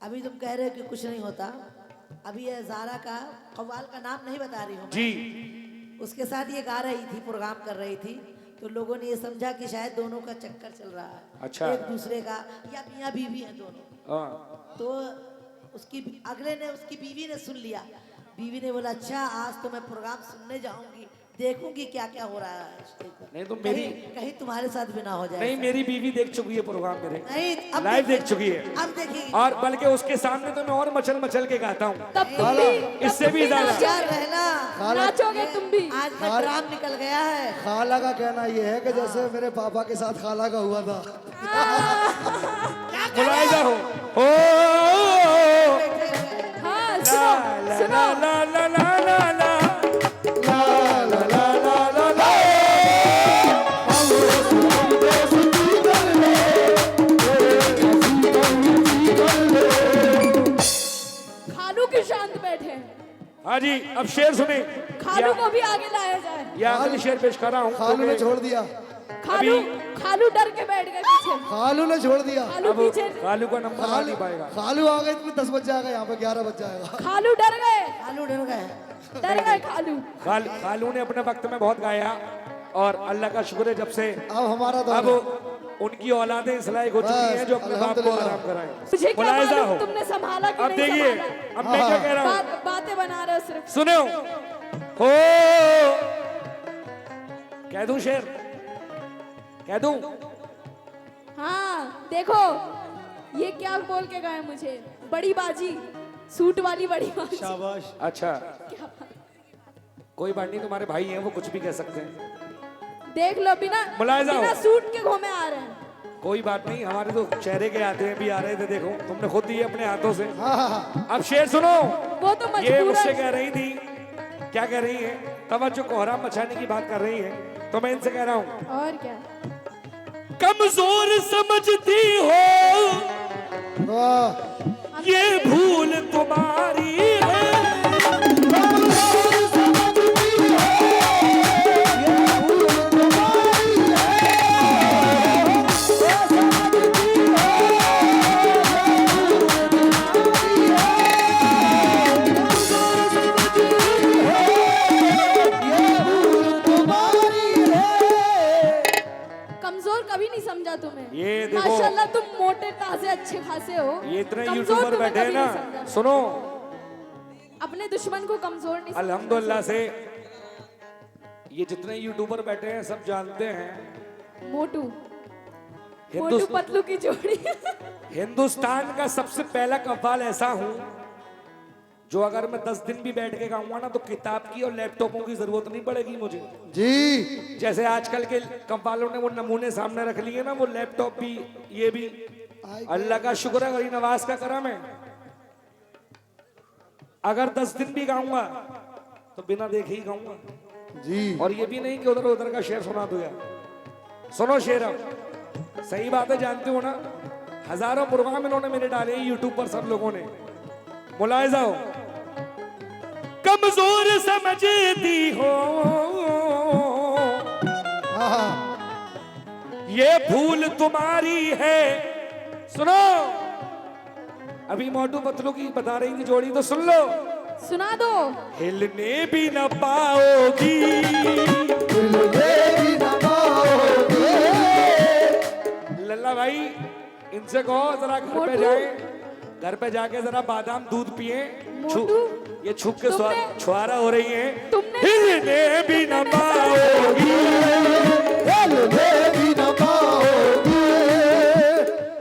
अभी तुम कह रहे हो कि कुछ नहीं होता, अभी ये ज़ारा का कव्वाल का नाम नहीं बता रही हूँ जी। उसके साथ ये गा रही थी, प्रोग्राम कर रही थी, तो लोगों ने ये समझा कि शायद दोनों का चक्कर चल रहा है। अच्छा। एक दूसरे का, या मियाँ बीवी हैं दोनों। हाँ। तो उसकी अगले ने, उसकी बीवी ने सुन लिया। बीवी ने बोला अच्छा आज तो मैं प्रोग्राम सुनने जाऊंगी, देखूंगी क्या क्या हो रहा है स्टेज पर। नहीं तो मेरी कहीं तुम्हारे साथ भी ना हो जाए। नहीं, मेरी बीवी देख चुकी है प्रोग्राम मेरे, नहीं, अब लाइव देख चुकी है। अब देखिए, और बल्कि उसके सामने तो मैं और मचल मचल के गाता हूँ, तब तुम भी, इससे भी ज्यादा। होशियार रहना, नाचोगे तुम भी। आज का ड्राम निकल गया है। खाला का कहना ये है कि जैसे मेरे पापा के साथ खाला का हुआ था। मुलायजा हो। हाँ ला सुनो ला सुनो। ला ला ला ला ला खालू की शांत बैठे हैं। हाँ जी, अब शेर सुने। खालू को भी आगे लाया जाए। या अगली शेर पेश कर रहा हूँ। खालू ने छोड़ दिया, खालू खालू डर के बैठ गए पीछे। खालू ने छोड़ दिया। खालू अब पीछे, कालू का नंबर आ नहीं पाएगा। खालू आ गए तो 10 बज जाएगा, यहाँ पे 11 बज जाएगा। खालू डर गए, आलू डर गए। खालू। खालू ने अपने वक्त में बहुत गाया और अल्लाह का शुक्र है जब से अब हमारा दौर अब है। उनकी औलादें इस लायक हो चुकी हैं जो अपने बाप को आराम कराए। मुझे क्या मुलायजा मालूम हो। तुमने संभाला कि अब नहीं देखिए, संभाला। अब मैं क्या कह रहा हूँ, बातें बना रहे हो सिर्फ। सुनो हो। कह दूं शेर, कह दूं? हाँ देखो ये क्या बोल के गए मुझे, बड़ी बाजी, सूट वाली बड़ी बाजी। शाबाश। अच्छा, कोई बात नहीं, तुम्हारे भाई हैं, वो कुछ भी कह सकते हैं। देख लो, बिना मुलायजा हो। बिना सूट के घूमे आ रहे हैं। कोई बात नहीं, हमारे तो चेहरे के आते हैं भी आ रहे थे, देखो तुमने खुद दिए अपने हाथों से। हाँ। अब शेर सुनो। वो तो ये मुझसे मजबूरन। कह रही थी, क्या कह रही है, तवज्जो कोहराम मचाने की बात कर रही है, तो मैं इनसे कह रहा हूँ, और क्या, कमजोर समझती हो वाह। ये भूल तुम्हारी है। कमजोर कभी नहीं समझा तुम्हें। ये देखो, माशाल्लाह तुम मोटे ताजे अच्छे खासे हो। ये इतने कमजोर यूट्यूबर तुम्हें बैठे हैं कभी ना, नहीं समझा। सुनो, अपने दुश्मन को कमजोर नहीं समझा। अल्हम्दुलिल्लाह से ये जितने यूट्यूबर बैठे हैं सब जानते हैं मोटू मोटू हिंदुस्तान पतलू की जोड़ी। हिंदुस्तान का सबसे पहला कव्वाल ऐसा हूं जो अगर मैं 10 दिन भी बैठ के गाऊंगा ना तो किताब की और लैपटॉपों की जरूरत नहीं पड़ेगी मुझे। जी। जैसे आजकल के कव्वालों ने वो नमूने सामने रख लिए ना, वो लैपटॉप भी, ये भी अल्लाह का शुक्र है, गरीब नवाज का करम है। अगर 10 दिन भी गाऊंगा तो बिना देखे ही गाऊंगा जी। और ये भी नहीं कि उधर उधर का शेर सुना दूंगा। सुनो शेर, अब सही बात है, जानते हो ना, हजारों प्रोग्राम इन्होंने मेरे डाले यूट्यूब पर सब लोगों ने। मुलायजा हो। कमजोर समझती हो हाँ। ये भूल तुम्हारी है। सुनो, अभी मोटू पतलू की बता रही थी जोड़ी, तो सुन लो। सुना दो। हिलने भी न पाओगी, लल्ला भाई इनसे कहो जरा घर पे जाए, घर पे जाके जरा बादाम दूध पिए, ये छुप के छुआरा हो रही है। हिलने भी न पाओगी, हिलने भी न पाओगी,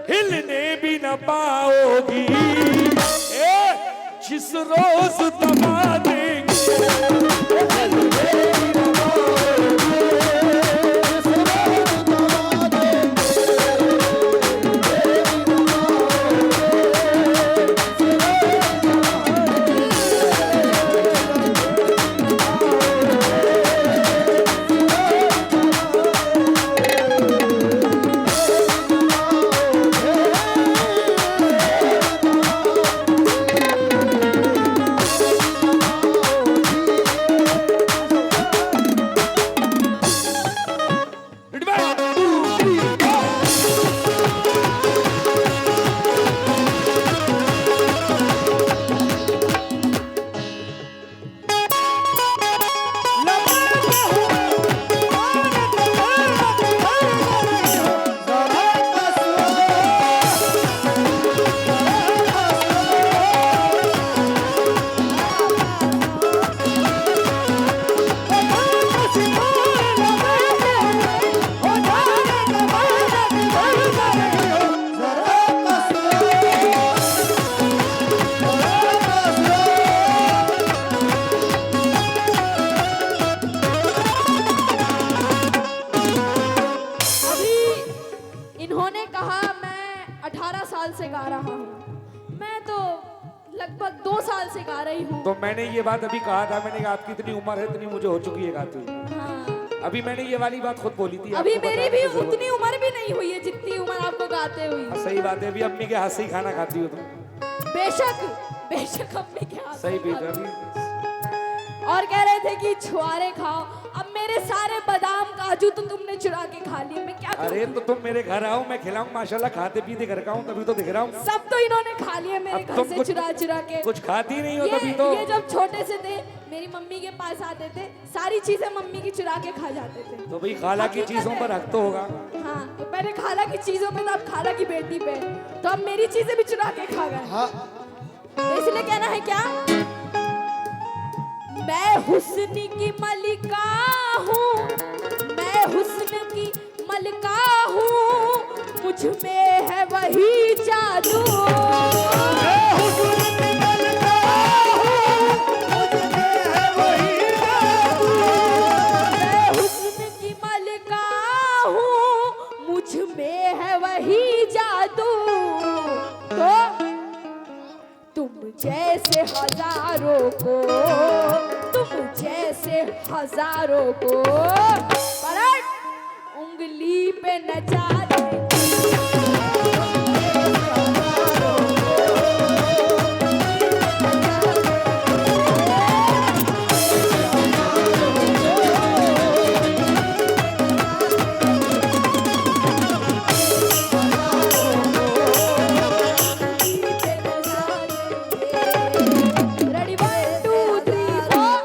हिलने भी न पाओगी, जिस रोज दबा देंगे। मैं तो लगभग 2 साल से गा रही हूँ। तो मैंने ये बात अभी कहा था, मैंने कहा आपकी इतनी उम्र है, इतनी मुझे हो चुकी है गाते हुए। हाँ। अभी मैंने ये वाली बात खुद बोली थी। अभी आपको मेरी बताने भी की जरूरत उतनी उम्र भी नहीं हुई है जितनी उम्र आपको गाते हुई। नहीं। सही बात है, अभी अम्मी के हाथ से ही खाना खाती हो तुम। बेशक बेशक अम्मी के हाथ सही से बेटा खाती। अभी। और कह रहे थे कि छुआरे खाओ। अब मेरे सारे बादाम काजू तो तुमने चुरा के खा लिए, मैं क्या करूं? अरे तो तुम मेरे घर आओ, मैं खिलाऊं, माशाल्लाह खाते पीते घर का हूं, तभी तो दिख रहा हूं। सब तो इन्होंने खा लिए मेरे अब घर तुम से कुछ- चुरा चुरा के। कुछ खाती नहीं हो तभी तो। ये जब छोटे से थे मेरी मम्मी के पास आते थे, सारी चीजें मम्मी की चुरा के खा जाते थे। तो भाई खाला की हकीकत चीजों है। पर हक तो होगा। हाँ, तो पहले खाला की चीजों पे था, अब खाला की बेटी पे, तो अब मेरी चीजें भी चुरा के खा गए। हाँ तो इसलिए कहना है क्या, मैं हुस्न की मलिका हूँ, मैं हुस्न की मलिका हूँ, मुझ में है वही जादू। मैं हुस्न की मलिका हूँ, मुझ में है वही जादू। तो तुम जैसे हजारों को, तुम जैसे हजारों को पलट उंगली पे नचा दे। Ready, 1, 2, 3, 4.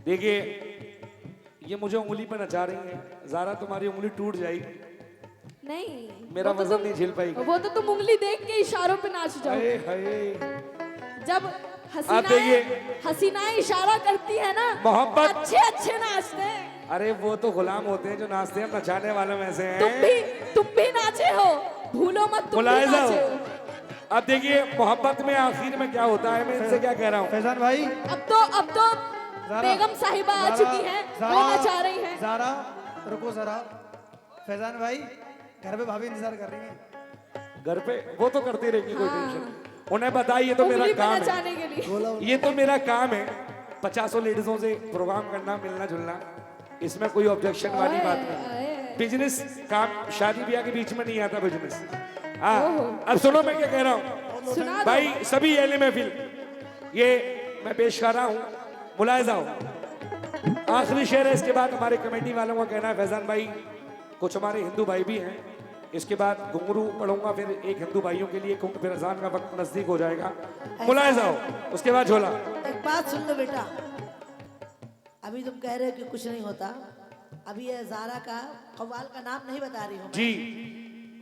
देखिए ये मुझे उंगली पे नचा रही है, ज़ारा तुम्हारी उंगली टूट जाएगी, नहीं, मेरा वो तो वजन तुम- नहीं झेल पाएगी। वो तो तुम उंगली देख के इशारों पे नाच जाओ। हाय हाय। जब आप देखिए। हसीनाएं इशारा करती है ना, मोहब्बत- अच्छे अच्छे नाचते हैं। अरे वो तो गुलाम होते हैं जो नाचते हैं, हम नचाने वालों में से हैं। तुम भी नाचे हो, भूलो मत तुम भी मुलाहिजा नाचे हो। हो। अब देखिए मोहब्बत में आखिर में क्या होता है, मैं इनसे क्या कह रहा हूँ। फैजान भाई अब तो बेगम साहिबा आ चुकी हैं, वो नचा रही हैं। ज़ारा रुको जरा। फैजान भाई घर पे भाभी इंतजार कर रही है। घर पे वो तो करती रहेंगी, कोई टेंशन नहीं। उन्हें बताइए ये तो मेरा उंगली पे काम है, नचाने के लिए। ये तो मेरा काम है। 50 लेडीजों से प्रोग्राम करना, मिलना जुलना, इसमें कोई ऑब्जेक्शन वाली बात नहीं। बिजनेस काम शादी ब्याह के बीच में नहीं आता बिजनेस। हाँ अब सुनो मैं क्या कह रहा हूँ सुना दो। भाई, सभी एले महफिल ये मैं पेश कर रहा हूँ, मुलाहिजा हो। आखिरी शेर है, इसके बाद हमारे कमेटी वालों का कहना है फैजान भाई, कुछ हमारे हिंदू भाई भी हैं, इसके बाद घुंघरू पढ़ूंगा, फिर एक हिंदू भाइयों के लिए, क्योंकि फिर अजान का वक्त नजदीक हो जाएगा। मुलाहिजा हो, उसके बाद झोला। एक बात सुन लो बेटा, अभी तुम कह रहे हो कि कुछ नहीं होता, अभी ये ज़ारा का कव्वाल का नाम नहीं बता रही हूँ मैं। जी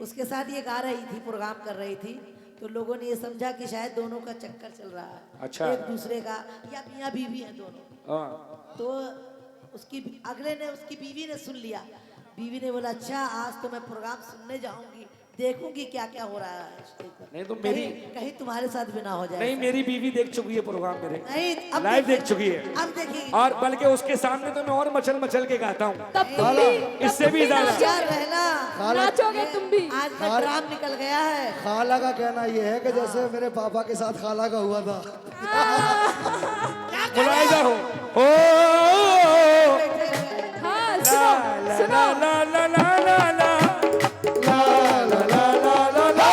उसके साथ ये गा रही थी, प्रोग्राम कर रही थी, तो लोगों ने ये समझा कि शायद दोनों का चक्कर चल रहा है, अच्छा। एक दूसरे का, या मियाँ बीवी हैं दोनों। हाँ। तो उसकी अगले ने, उसकी बीवी ने सुन लिया, बीवी ने बोला अच्छा आज तो मैं प्रोग्राम सुनने जाऊंगी, देखूंगी क्या क्या हो रहा है स्टेज पर। नहीं तो कहीं तुम्हारे साथ भी ना हो जाए। नहीं, मेरी बीवी देख चुकी है प्रोग्राम मेरे, नहीं, अब लाइव देखिए- देख चुकी है, अब देखिए और बल्कि उसके सामने तो मैं और मचल मचल के गाता हूँ, तब तुम भी इससे भी ज्यादा। यार रहना, नाचोगे तुम भी। आज का ड्राम निकल गया है। खाला का कहना ये है कि जैसे मेरे पापा के साथ खाला का हुआ था। मुलायजा हो हाँ ला सुनो ला सुनो ला ला ला ला ला ला ला ला ला ला ला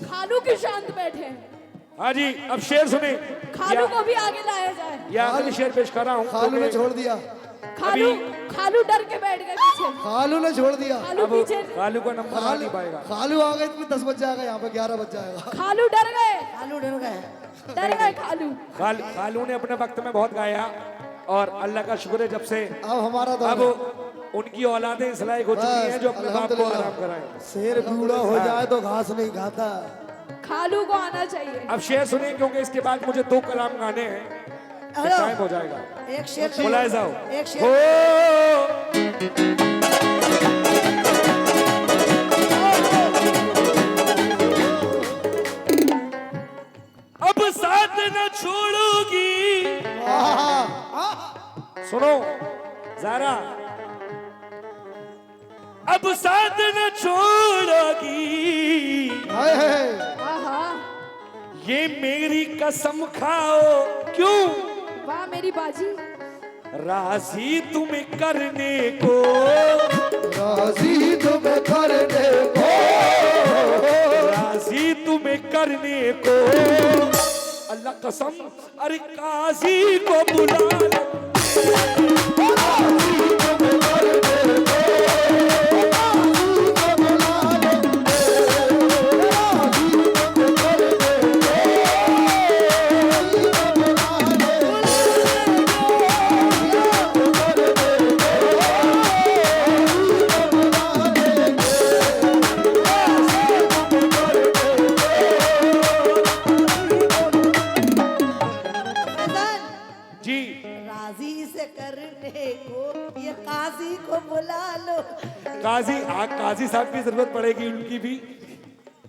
खालू की शांत बैठे हैं। हाँ जी अब शेर सुने खालू को भी आगे लाया जाए। या अगली शेर पेश कर रहा हूँ खालू ने छोड़ दिया, खालू खालू डर के बैठ गए पीछे। खालू ने छोड़ दिया। खालू अब पीछे खालू का नंबर आ नहीं पाएगा। खालू आ गए तो 10 बज जाएगा, यहाँ पे 11 बज जाएगा। खालू डर गए आलू डर गए। खालू। खालू ने अपने वक्त में बहुत गाया और अल्लाह का शुक्र है जब से अब हमारा दौर अब है। उनकी औलादें इस लायक हो चुकी हैं जो अपने बाप को अल्हम्दुलिल्लाह। आराम कराएं। शेर बूढ़ा हो जाए तो घास नहीं खाता। खालू को आना चाहिए। अब शेर सुनिए क्योंकि इसके बाद मुझे 2 कलाम गाने हैं तो हेलो। टाइम हो जाएगा। एक शेर बुलाए जाओ एक शेर हो अब साथ न छोड़ोगी। सुनो ज़ारा अब साथ न छोड़ोगी हाय हाय। आहा ये मेरी कसम खाओ क्यों वाह मेरी बाजी। राजी तुम्हें करने को राजी तुम्हें करने को, राजी तुम्हें करने को अल्लाह कसम अरे काजी को बुला लो। फैजान, जी राजी से करने को ये काजी को बुला लो। काजी काजी साहब की जरूरत पड़ेगी उनकी भी।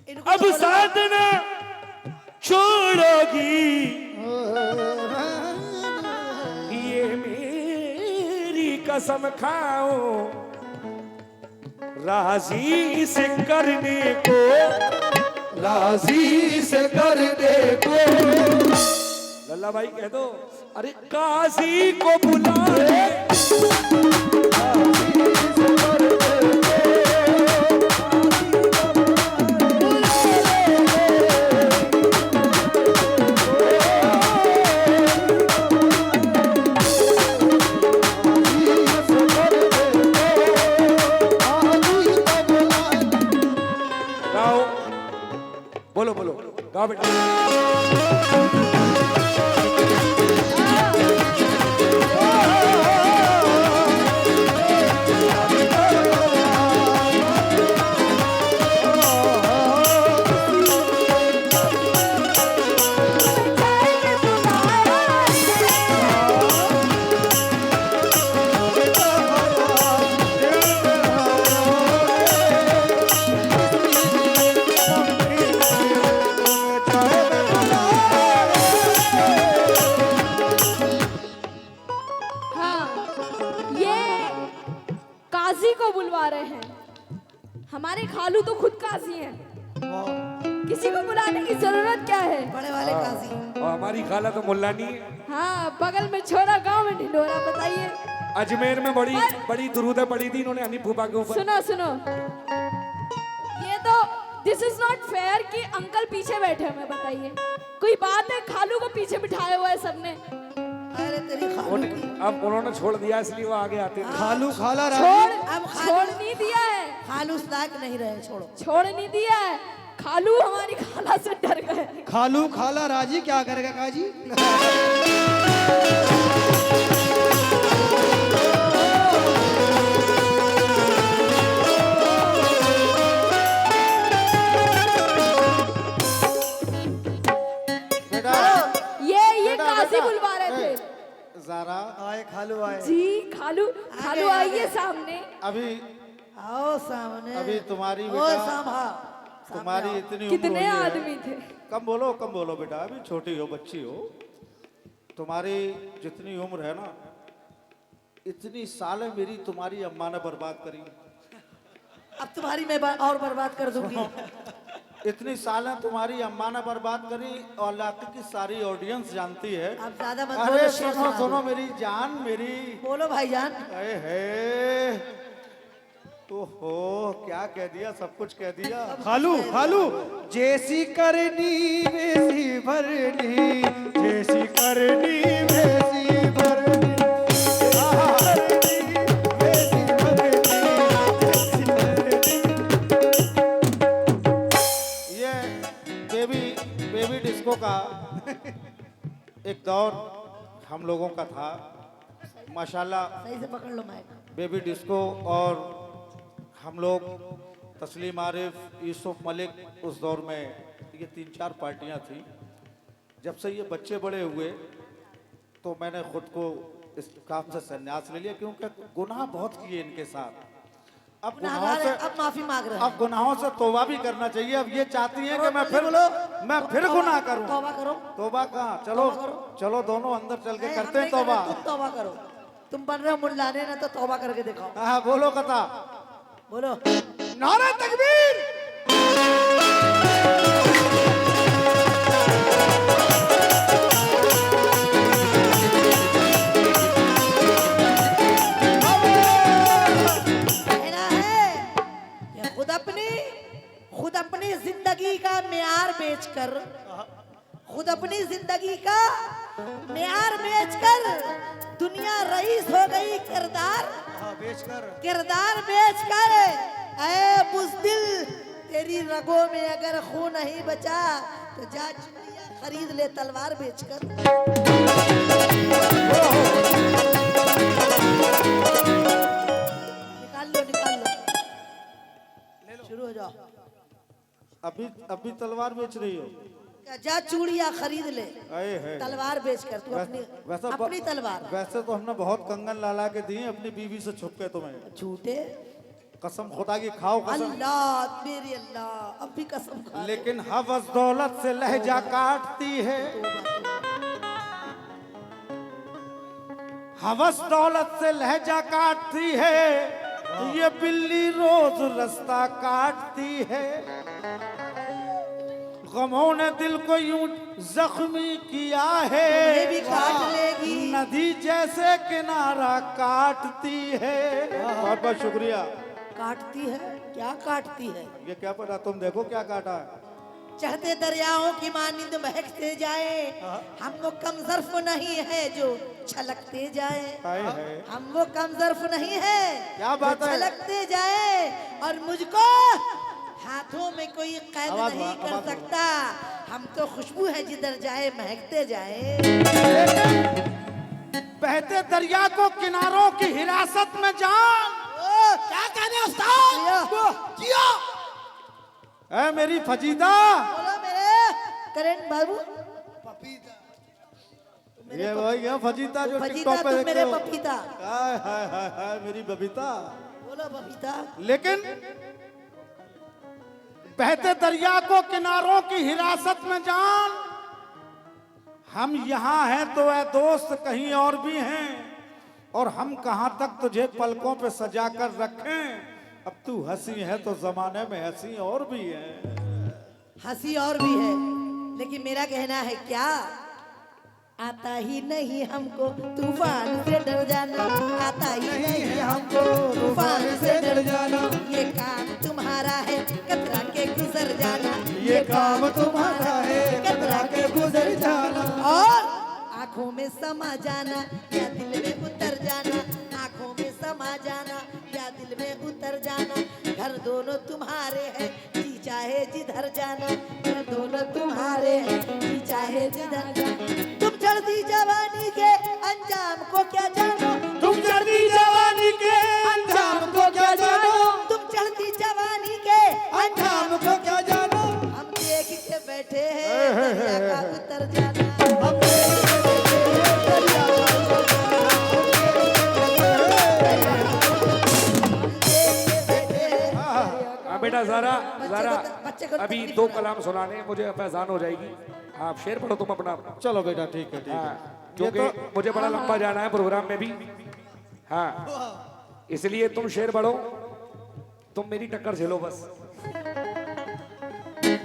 इनको अब तो बुला- साथ न छोड़ोगी ये मेरी कसम खाओ राजी से करने को राजी से करने को। लल्ला भाई कह दो अरे काजी को बुला ले। गाओ बोलो बोलो गाओ बेटा। हाँ ये काजी को बुलवा रहे हैं। हमारे खालू तो खुद काजी हैं। किसी को बुलाने की जरूरत क्या है। बड़े वाले काजी। और हमारी खाला तो मुल्लानी है। हाँ बगल में छोरा गांव में ढिंडोरा। बताइए अजमेर में बड़ी बड़ी दुरूदें पड़ी थी इन्होंने हनी फूफा के ऊपर। सुनो सुनो ये तो दिस इज नॉट फेयर कि अंकल पीछे बैठे हुए। बताइए कोई बात है। खालू को पीछे बिठाया हुआ है सबने। अरे तेरी खालू की। अब उन्होंने छोड़ दिया इसलिए वो आगे आते थे। खालू खाला छोड़ राजी। अब छोड़ नहीं दिया है। खालू उस लायक नहीं रहे, छोड़ो। छोड़ नहीं दिया है। खालू हमारी खाला से डर गए। खालू खाला राजी क्या करेगा काजी। ये काजी बुलवा रहे थे। ज़ारा आए खालू आए। जी खालू खालू आइए सामने। अभी आओ सामने। अभी तुम्हारी ओ बेटा सांभा। तुम्हारी इतनी उम्र कितने हुई है। आदमी थे। कम बोलो बेटा, अभी छोटी हो, बच्ची हो। तुम्हारी जितनी उम्र है ना, इतनी सालें मेरी तुम्हारी अम्मा ने बर्बाद करी। अब तुम्हारी मैं और बर्बाद कर दूंगी। इतनी सालें तुम्हारी अम्मा ने बर्बाद करी और इलाके की सारी ऑडियंस जानती है। अब ज्यादा मत अरे बोलो, शेर सुनो सुना सुनो दो। मेरी जान मेरी। बोलो भाईजान। अरे है ओहो क्या कह दिया, सब कुछ कह दिया। खालू खालू जैसी करनी वैसी भरनी, जैसी करनी वैसी भरनी, वैसी भरनी, जैसी करनी। ये बेबी डिस्को का एक दौर हम लोगों का था माशाल्लाह। सही से पकड़ लो माइक। बेबी डिस्को और हम लोग तस्लीम आरिफ, यूसुफ मलिक, उस दौर में ये 3-4 पार्टियां थी। जब से ये बच्चे बड़े हुए तो मैंने खुद को इस काम से संन्यास ले लिया, क्योंकि गुनाह बहुत किए इनके साथ। अब गुनाहों गुनाहगार से है, अब माफी मांग रहे हैं। अब गुनाहों से तौबा भी करना चाहिए। अब ये चाहती हैं कि मैं फिर तौबा- गुनाह करूं। तौबा करो। तौबा कहाँ, चलो तौबा करो। चलो दोनों अंदर चल के नहीं, करते हम हैं नहीं कर तौबा। रहे, तुम तौबा करो। तुम बन रहे हो मुल्लाने ना, तो तौबा करके दिखाओ। हाँ बोलो कथा। बोलो। नारा तकबीर। कहना है कि खुद अपनी जिंदगी का मेयार बेचकर, खुद अपनी जिंदगी का मेयार बेचकर दुनिया रईस हो गई। किरदार बेचकर ऐ बुज़दिल, तेरी रगों में अगर खून नहीं बचा तो जा चुड़िया खरीद ले तलवार बेचकर। निकाल लो। शुरू हो जाओ। अभी तलवार बेच रही हो? जा चूड़िया खरीद ले आए है तलवार बेचकर। तू अपनी तलवार। वैसे तो हमने बहुत कंगन लाला के दिए अपनी बीवी से छुप के तुम्हें। झूठे। कसम खुदा की खाओ कसम। अल्लाह मेरी अल्लाह, अब भी कसम खा। लेकिन हवस दौलत से लहजा काटती है, हवस दौलत से लहजा काटती है, ये बिल्ली रोज रास्ता काटती है। गमों ने दिल को यूं जख्मी किया है, ये भी काट लेगी। नदी जैसे किनारा काटती है। बहुत बहुत शुक्रिया। काटती है? क्या काटती है? ये क्या पता, तुम देखो क्या काटा है। चढ़ते दरियाओं की मानिंद महकते जाए, हम वो कम ज़र्फ नहीं है जो छलकते जाए। हाय हाय। हम वो कम ज़र्फ नहीं है क्या बात जो है? छलकते जाए, और मुझको हाथों में कोई कैद आवाज नहीं हुआ, कर आवाज हुआ। सकता। हम तो खुशबू है जिधर जाए महकते जाए। बहते दरिया को किनारों की हिरासत में जान। क्या कहने उस्ताद? ऐ मेरी फजीदा, बोलो मेरे करण बाबू। ये वही है फजीदा जो फजीता, टिकटॉक पे तुम देखते मेरे हो। पपीता। हाय हाय हाय हाय मेरी बबीता। बोलो बबीता। लेकिन बहते दरिया को किनारों की हिरासत में जान, हम यहाँ हैं तो ऐ दोस्त कहीं और भी हैं, और हम कहाँ तक तुझे पलकों पे सजा कर रखें। अब तू हंसी है तो जमाने में हंसी और भी है। हंसी और भी है, लेकिन मेरा कहना है क्या, आता ही नहीं हमको तूफान से डर जाना, आता ही नहीं हमको तूफान से डर जाना। ये काम तुम्हारा है कतरा के गुजर जाना, ये काम तुम्हारा है कतरा के गुजर जाना। और आंखों में समा जाना या दिल में उतर जाना, आंखों में समा जाना या दिल में उतर जाना। घर दोनों तुम्हारे हैं जी चाहे जिधर जाना, घर दोनों तुम्हारे हैं जी चाहे जिधर जाना। तुम चढ़ती जवानी के अंजाम को क्या जानो, तुम चढ़ती जवानी के अंजाम को क्या जानो, तुम चढ़ती जवानी के अंजाम को क्या जानो। हम देख के बैठे हैं दरिया का उतर जाना। हम दरिया हाँ बेटा ज़रा बच्चे को अभी तकलीफ 2 ना। कलाम सुनाने मुझे फैजान हो जाएगी। आप शेर पढ़ो तुम अपना। चलो बेटा ठीक है ठीक है। हाँ ये क्योंकि तो मुझे बड़ा लंबा जाना है प्रोग्राम में भी। हाँ इसलिए तुम शेर पढ़ो। तुम मेरी टक्कर झेलो बस।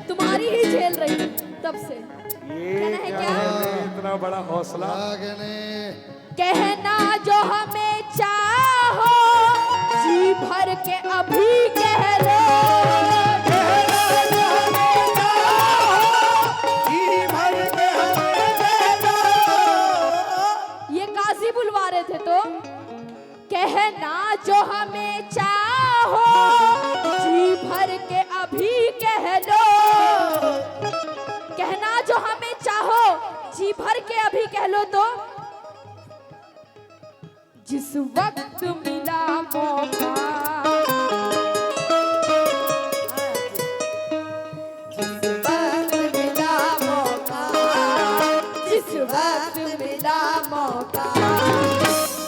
तुम्हारी ही झेल रही हूँ तब से। ये कहना है क्या क्या? है? इतना बड़ा हौसला। कहना जो हमें चाहो जी भर के अभी कह लो। ये काजी बुलवा रहे थे तो कहना जो हमें चाहो जी भर के अभी कह लो। कहना जो हमें चाहो जी भर के अभी कह लो तो जिस वक्त मिला मौका, जिस वक्त मिला मौका, जिस वक्त मिला मौका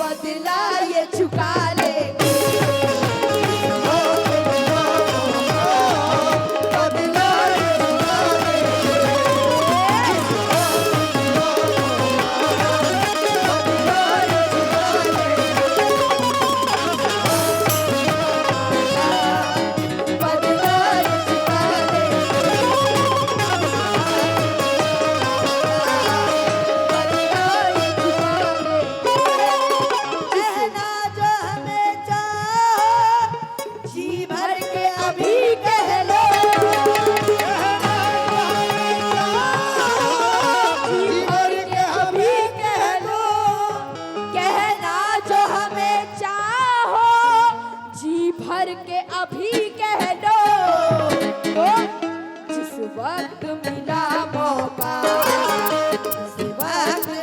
बदला ये चुका लेंगे। कहना जो हमें चाहो जी भर के अभी कह लो। जी भर के अभी कह लो। कहना जो हमें चाहो जी भर के अभी कह लो तो जिस वक्त मिला मौका, जिस वक्त